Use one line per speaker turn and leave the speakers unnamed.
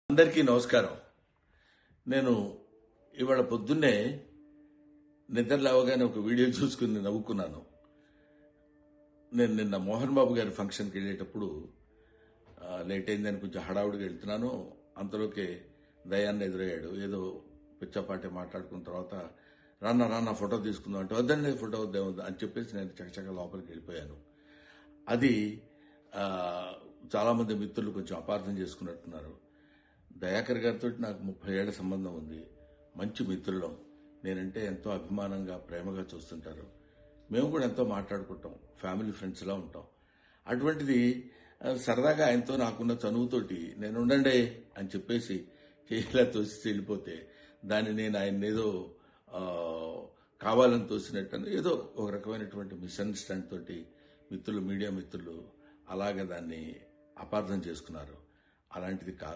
అందరికీ నమస్కారం. నేను ఇవాళ పొద్దున్నే నిద్ర లేవగానే ఒక వీడియో చూసుకుని నవ్వుకున్నాను. నేను నిన్న మోహన్ బాబు గారి ఫంక్షన్కి వెళ్ళేటప్పుడు లేట్ అయిందని కొంచెం హడావుడిగా వెళ్తున్నాను. అంతలోకే దయాన్ని ఎదురయ్యాడు. ఏదో పిచ్చపాటి మాట్లాడుకున్న తర్వాత రాన్న ఫోటో తీసుకుందాం అంటే వద్దండి ఫోటో వద్దాం అని చెప్పేసి నేను చకచక లోపలికి వెళ్ళిపోయాను. అది చాలామంది మిత్రులు కొంచెం అపార్థం చేసుకున్నట్టున్నారు. దయాకర్ గారితో నాకు 30 ఏళ్ల సంబంధం ఉంది. మంచి మిత్రులం. నేనంటే ఎంతో అభిమానంగా ప్రేమగా చూస్తుంటారు. మేము కూడా ఎంతో మాట్లాడుకుంటాం. ఫ్యామిలీ ఫ్రెండ్స్లా ఉంటాం. అటువంటిది సరదాగా ఆయనతో నాకున్న చనువుతోటి నేను ఉండండి అని చెప్పేసి చేయిలా తోసి వెళ్ళిపోతే దాన్ని నేను ఆయన ఏదో కావాలని తోసినట్టు ఏదో ఒక రకమైనటువంటి మిస్అండర్స్టాండ్ తోటి మీడియా మిత్రులు అలాగే దాన్ని అపార్థం చేసుకున్నారు. అలాంటిది కాదు.